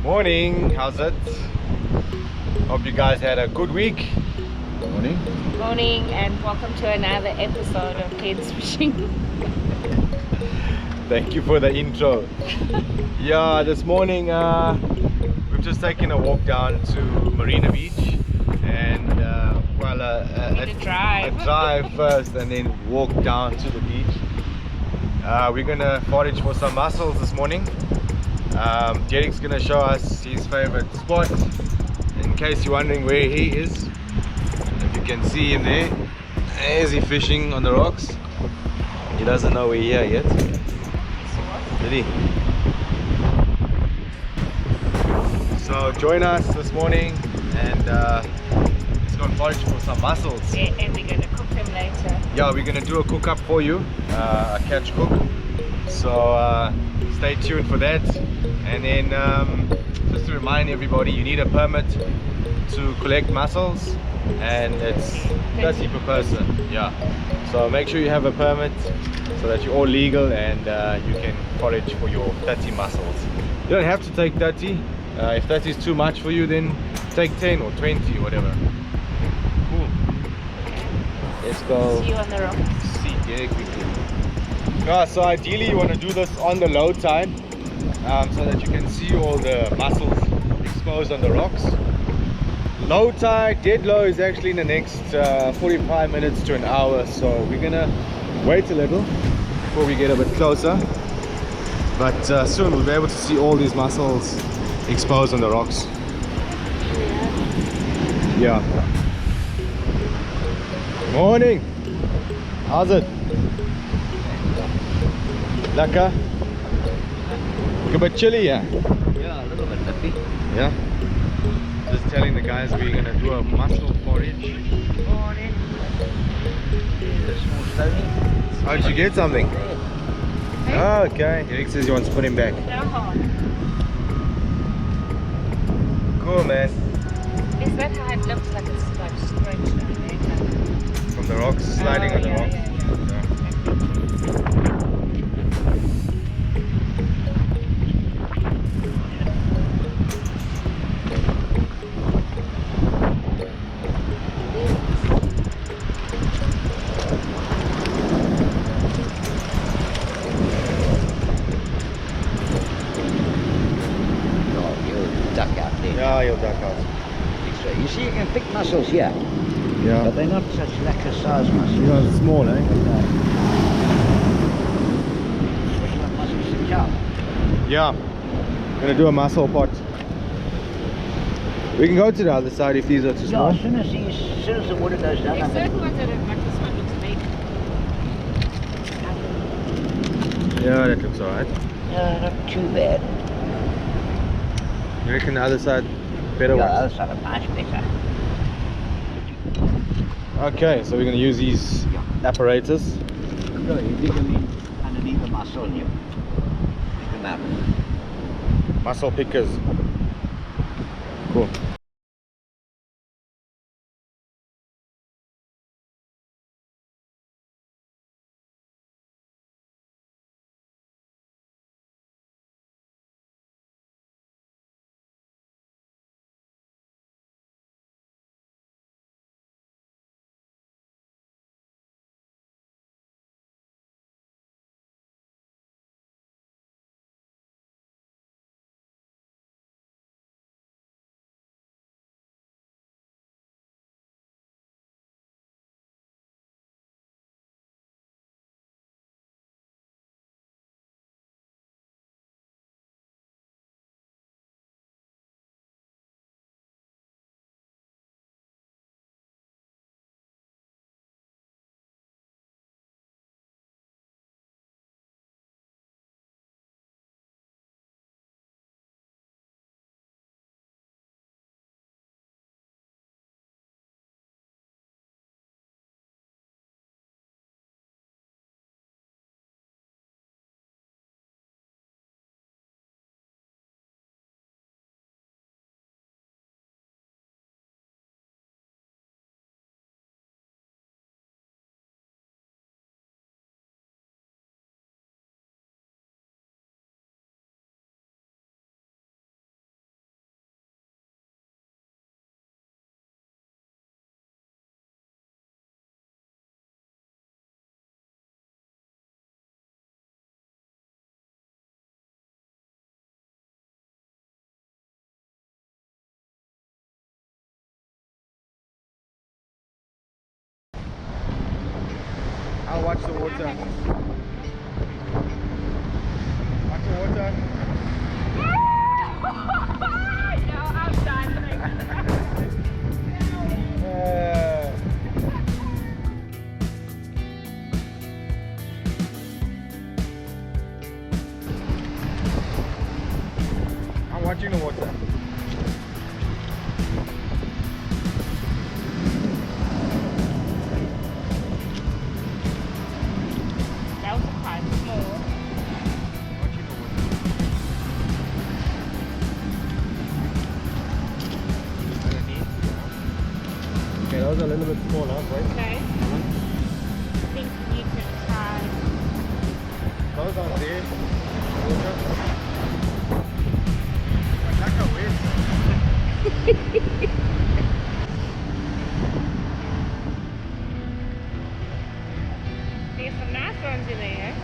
Morning, how's it? Hope you guys had a good week. Morning. Morning, and welcome to another episode of Kids Fishing. Thank you for the intro. Yeah, this morning we've just taken a walk down to Marina Beach and a drive first and then walk down to the beach. We're gonna forage for some mussels this morning. Derek's gonna show us his favorite spot in case you're wondering where he is. If you can see him there, is he fishing on the rocks? He doesn't know we're here yet. Did he? So join us this morning and let's go and forage for some mussels. Yeah, and we're gonna cook them later. Yeah, we're gonna do a cook up for you, a catch cook. So stay tuned for that. And then just to remind everybody, you need a permit to collect mussels, and it's 30 per person. Yeah, so make sure you have a permit so that you're all legal and you can forage for your 30 mussels. You don't have to take 30. If 30 is too much for you, then take 10 or 20 or whatever. Cool. Let's go. See you on the rock. See Derek quickly. So ideally you want to do this on the low tide, so that you can see all the mussels exposed on the rocks. Low tide, dead low, is actually in the next 45 minutes to an hour, so we're gonna wait a little before we get a bit closer, but soon we'll be able to see all these mussels exposed on the rocks. Yeah. Morning. How's it? Lekker? A bit chilly, yeah? Yeah, a little bit nippy. Yeah? Just telling the guys we're gonna do a mussel forage. Morning. Here's a small stony. Oh, did you get something? Oh, okay. Eric says he wants to put him back. Cool, man. Is that how it looks like? It's like stretched on there? From the rocks, sliding on the rocks. Yeah. Yeah, you'll duck out. So you see, you can pick mussels here, Yeah. but they're not such lekker size mussels. You know, it's small, eh? What you want mussels to chop? Yeah. Gonna do a mussel pot. We can go to the other side if these are too Yeah, small. as soon as the water goes down, There's certain ones that are like this one looks big. Yeah, that looks alright. yeah, not too bad. You reckon the other side better Yeah, the ones? other side are much better. Okay, so we're gonna use these apparatus. No, you dig them in underneath the mussel and you pick them out. Mussel pickers. Cool. water. Watch the water. No, I'm done. I'm watching the water. That was quite small. Watching the water. Underneath. Okay, those are a little bit smaller, right? Okay. I think you can try. Those are there. Water. Like a waste. There's some nice ones in there.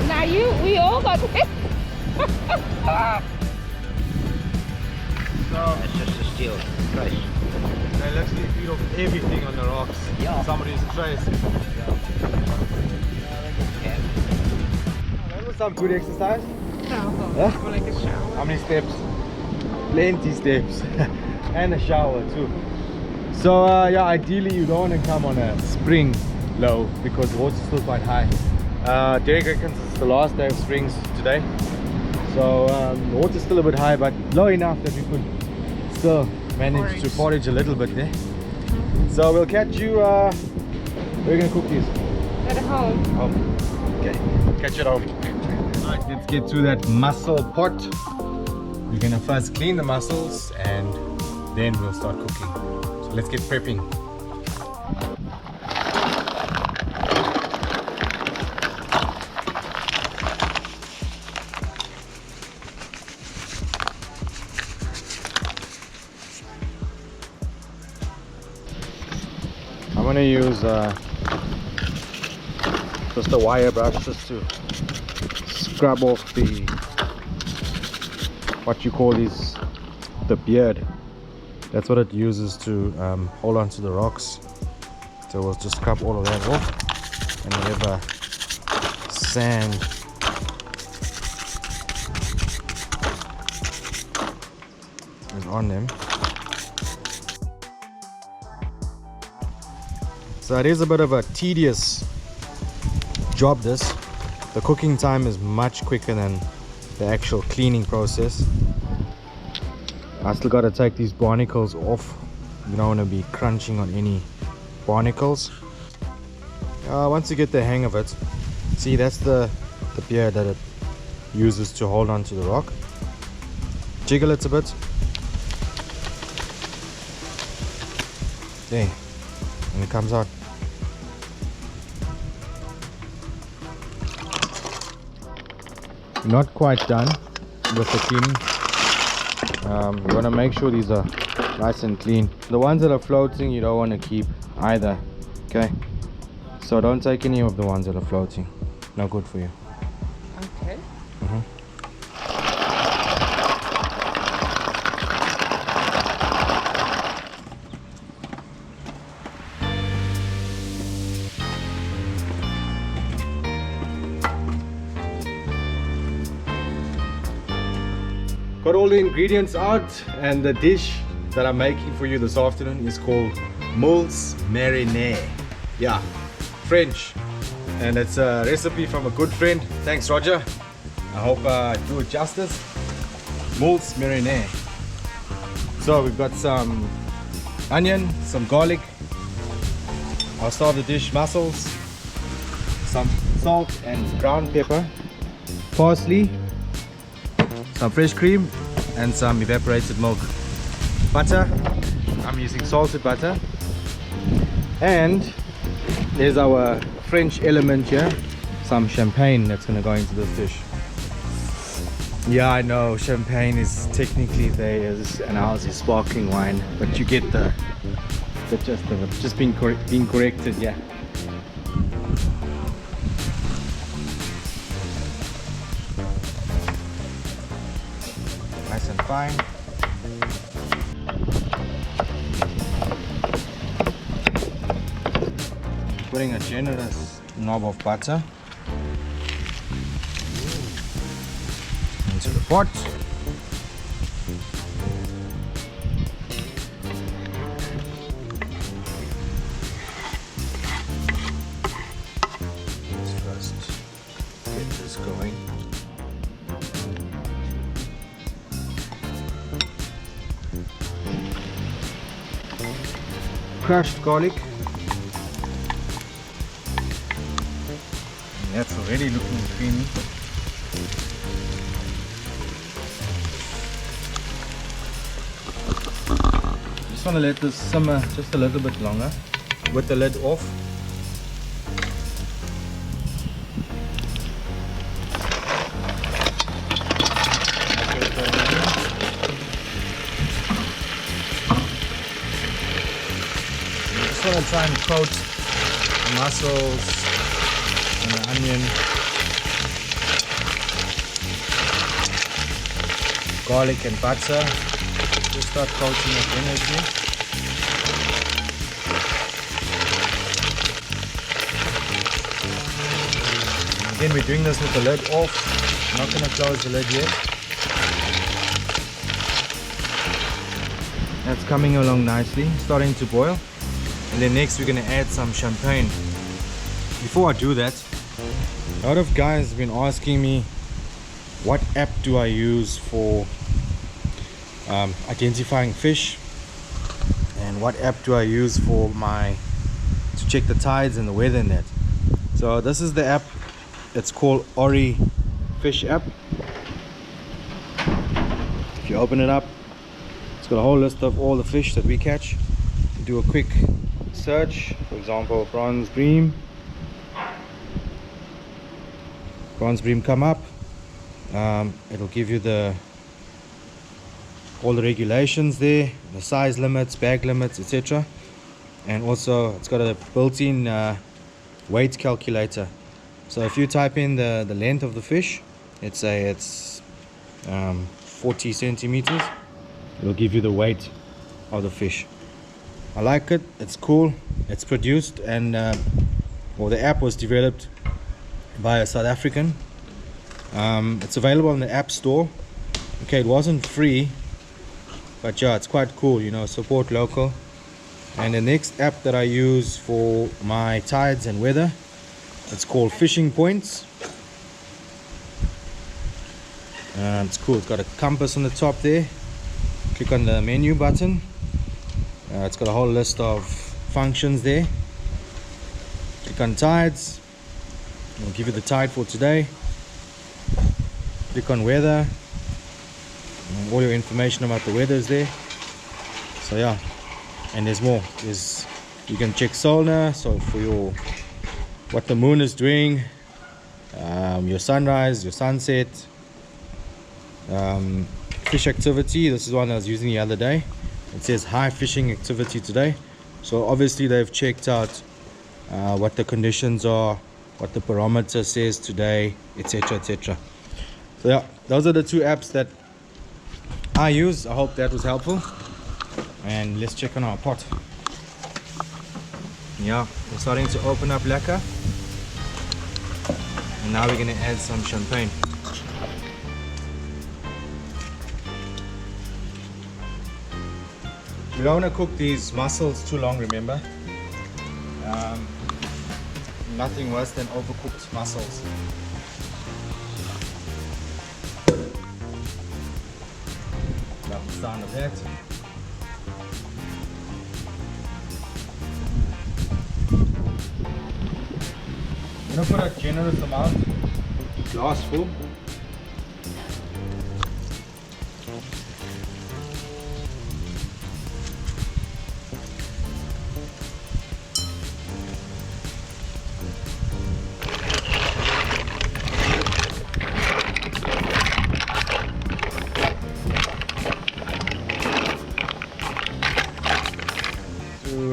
Now we all got it. So It's just a steel trace. they literally feed off everything on the rocks. Yeah. Somebody's trace. Yeah. That was some good exercise. No, Yeah? for like a shower. How many steps? Plenty steps. And a shower too. So yeah, ideally you don't want to come on a spring low because the water's still quite high. Derek reckons it's the last day of springs today. So the water's still a bit high, but low enough that we could still manage to forage a little bit there. So we'll catch you, we're gonna cook these. At home. Home. Okay, catch it home. Alright, let's get to that mussel pot. We're gonna first clean the mussels and then we'll start cooking. So let's get prepping. I'm gonna use just a wire brush just to scrub off the what you call the beard. That's what it uses to hold on to the rocks. So we'll just scrub all of that off and whatever sand is on them. So it is a bit of a tedious job this. The cooking time is much quicker than the actual cleaning process. I still got to take these barnacles off. You don't want to be crunching on any barnacles. Once you get the hang of it, see that's the beard that it uses to hold on to the rock. Jiggle it a bit. There, and it comes out. Not quite done with the cleaning. You want to make sure these are nice and clean. The ones that are floating you don't want to keep either, okay? So don't take any of the ones that are floating. No good for you. Okay. Got all the ingredients out, and the dish that I'm making for you this afternoon is called Mussels Cook. Yeah, French, and it's a recipe from a good friend. Thanks, Roger. I hope I do it justice. Mussels Cook. So we've got some onion, some garlic. I'll start the dish: mussels, some salt and ground pepper, parsley, some fresh cream, and some evaporated milk. Butter, I'm using salted butter. And there's our French element here, some champagne that's gonna go into the fish. Yeah, I know champagne is technically theirs and ours is sparkling wine, but you get the gist of it. Just being corrected, yeah. Nice and fine. Putting a generous knob of butter into the pot. Let's first get this going. Crushed garlic. And that's already looking creamy. Just want to let this simmer just a little bit longer with the lid off. Just want to try and coat the mussels and the onion, garlic and butter. Just start coating it energy. Again, we're doing this with the lid off. I'm not going to close the lid yet. That's coming along nicely, starting to boil. And then next we're going to add some champagne. Before I do that, a lot of guys have been asking me what app do I use for identifying fish, and what app do I use for to check the tides and the weather in that. So this is the app. It's called Ori Fish app. If you open it up, it's got a whole list of all the fish that we catch. You do a quick search, for example, bronze bream come up. It'll give you all the regulations there, the size limits, bag limits, etc. And also it's got a built-in weight calculator. So if you type in the length of the fish, let's say it's 40 centimeters, it'll give you the weight of the fish. I like it, it's cool. It's produced and the app was developed by a South African. It's available in the App Store. Okay, it wasn't free, but yeah, it's quite cool, you know, support local. And the next app that I use for my tides and weather, it's called Fishing Points. It's cool, it's got a compass on the top there. Click on the menu button. It's got a whole list of functions there. Click on tides. It'll give you the tide for today. Click on weather. And all your information about the weather is there. So yeah, and there's more. You can check solar, so for what the moon is doing, your sunrise, your sunset, fish activity. This is one I was using the other day. It says high fishing activity today. So obviously they've checked out what the conditions are, what the barometer says today, etc, etc. So yeah, those are the two apps that I use. I hope that was helpful. And let's check on our pot. Yeah, we're starting to open up lekker. And now we're going to add some champagne. We don't want to cook these mussels too long, remember? Nothing worse than overcooked mussels. Love the sound of that. I'm going to put a generous amount, glass full.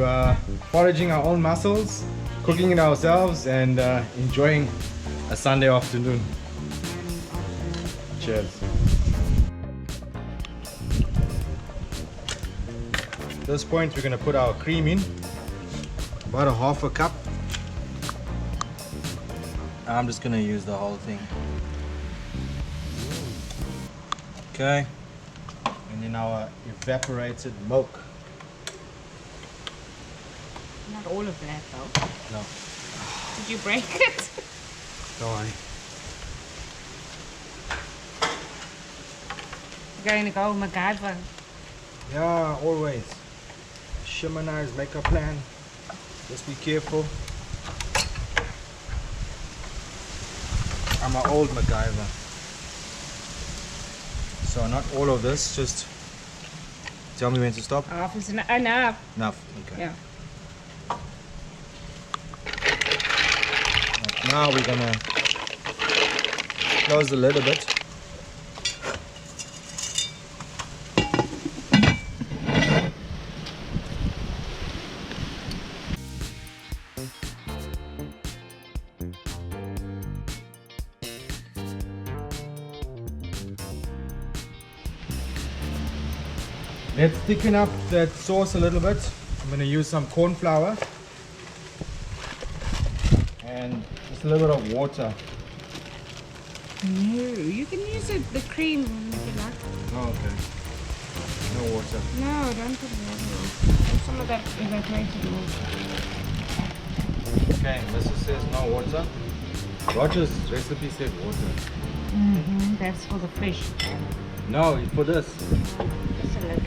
to foraging our own mussels, cooking it ourselves, and enjoying a Sunday afternoon. Cheers. At this point, we're going to put our cream in, about a half a cup. I'm just going to use the whole thing. Okay, and then our evaporated milk. Not all of that though. No, Did you break it? don't worry. You're going to go MacGyver. Yeah, always. Shimonize, make a plan. Just be careful. I'm an old MacGyver. So not all of this, just tell me when to stop. Half is enough. Enough, okay. Yeah. Now we're gonna close the lid a bit. Let's thicken up that sauce a little bit. I'm going to use some corn flour and just a little bit of water. No, you can use the cream if you like. Oh, okay. No water. No, don't put water. Some of that evaporated milk. Okay, Mrs. says no water. Roger's recipe said water. That's for the fish. No, it's for this. Just a little.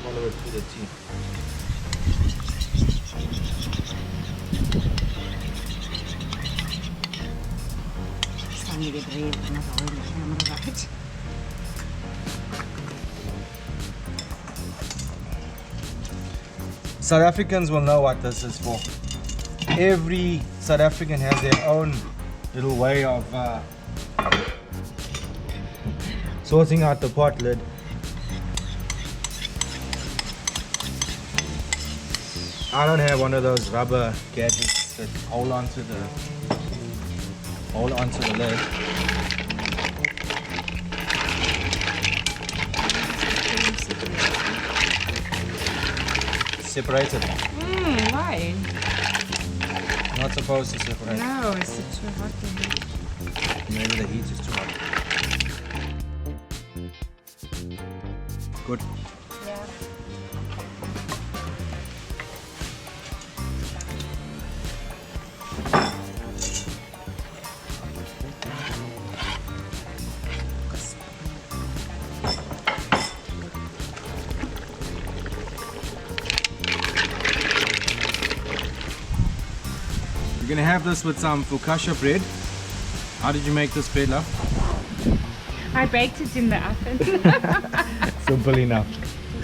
Follow it to the tea. Time to get ready for another oil camera, right? South Africans will know what this is for. Every South African has their own little way of sorting out the pot lid. I don't have one of those rubber gadgets that hold onto the lid. Separated. Why? Not supposed to separate. No, it's too hot to heat. Maybe the heat is too hot. Good. Yeah. We're gonna have this with some focaccia bread. How did you make this bread, love? I baked it in the oven. Simple enough.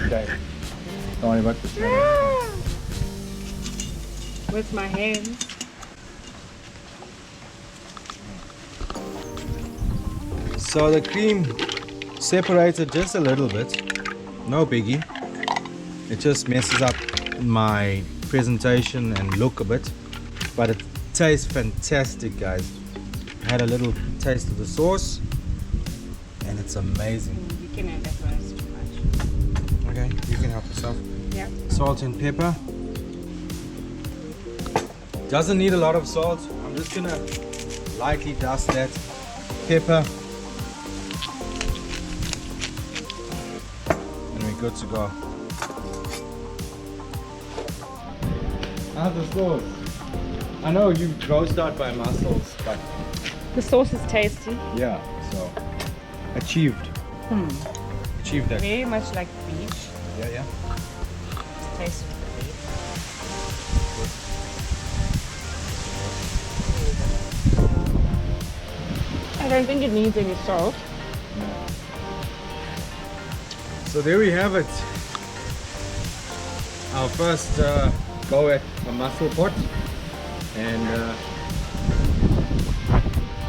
Okay. Don't worry about this. With my hands. So the cream separated just a little bit. No biggie. It just messes up my presentation and look a bit. But it tastes fantastic, guys. I had a little taste of the sauce and it's amazing. You can add that one, it's too much. Okay, you can help yourself. Yeah. Salt and pepper. Doesn't need a lot of salt. I'm just gonna lightly dust that pepper. And we're good to go. How's the sauce? I know you grossed out by mussels, but The sauce is tasty. yeah, so achieved. Achieved that. Very much like beef. Yeah, yeah. It tastes like beef. I don't think it needs any salt. So there we have it. Our first go at a mussel pot, and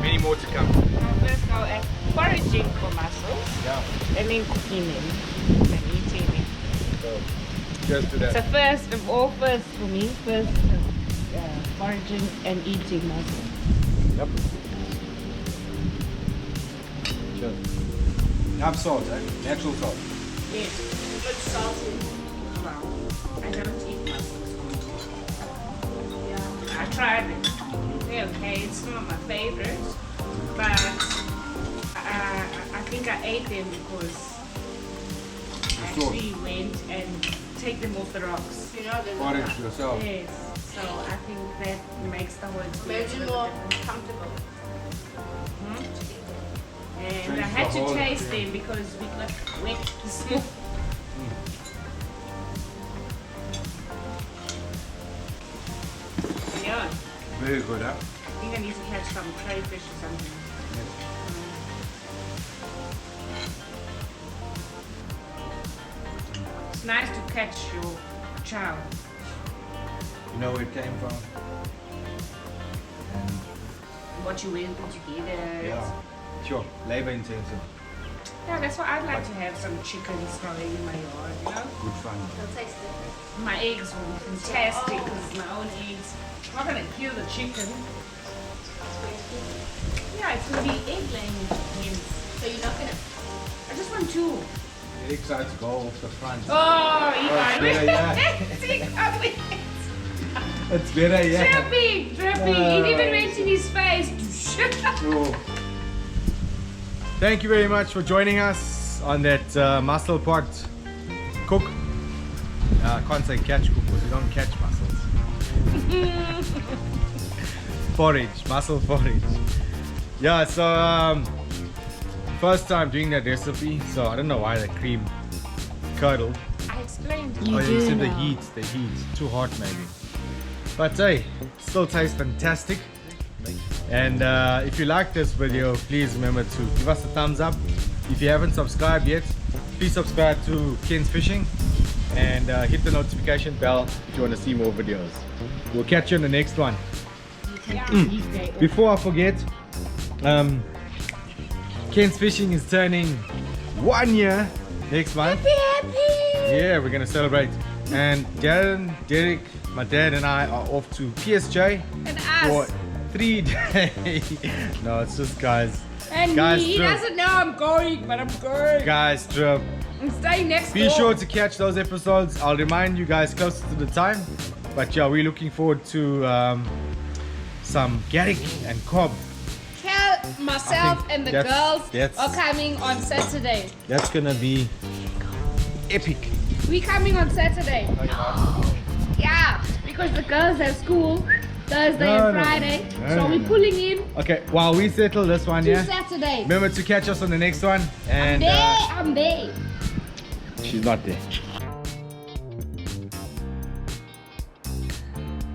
many more to come. Let's go at foraging for mussels Yeah. and then cooking them. So cheers to It's that. a first of all first for me. First foraging and eating mussels. Yep. Cheers. Enough salt, eh? Natural salt. Yes, good salty. Wow. I haven't eaten mussels. Yeah, I tried it. They're okay. It's not my favorite, but I think I ate them because I actually went and take them off the rocks. You know, Forage yourself. yes. So I think that makes the whole experience a little bit comfortable. And I had to taste them because we got wet this morning. Yeah, Very good, huh? I think I need to catch some crayfish or something. It's nice to catch your chow. You know where it came from? And What you went together. yeah, sure. Labor intensive. Yeah, that's why I'd like to have some chickens growing in my yard, you know? Good fun. My eggs will be fantastic because my own eggs. I'm not gonna kill the chicken. Yeah, it's gonna be egg laying hens. So you're not gonna. I just want two. The egg sides go off the front. Oh, he got better, yeah. it. It's better, yeah. Dripping, dripping. It even went in his face. Oh. Thank you very much for joining us on that mussel pot cook. I can't say catch cook because we don't catch mussels. Forage, mussel forage. Yeah, so first time doing that recipe, so I don't know why the cream curdled. I explained. Oh, yeah, you said the heat, too hot maybe. But hey, still tastes fantastic. And if you like this video, please remember to give us a thumbs up. If you haven't subscribed yet, please subscribe to Ken's Fishing and hit the notification bell if you want to see more videos. We'll catch you in the next one. Before I forget, Ken's Fishing is turning 1 year next month. Yeah, we're gonna celebrate. And Darren, Derek, my dad and I are off to PSJ And for us. 3 days. No, it's just guys. And Guys, he trip. doesn't know I'm going, but I'm going. Guys trip. I'm staying next Be door. sure to catch those episodes. I'll remind you guys closer to the time. But yeah, we're looking forward to some garlic and cob. Tell myself think and the that's- girls that's- are coming on Saturday. That's gonna be epic. We coming on Saturday. Yeah, because the girls have school Thursday No, and no. Friday. No, So no, we're no. pulling in Okay, while we settle this one, to yeah. Saturday. Remember to catch us on the next one. And I'm there. she's not there.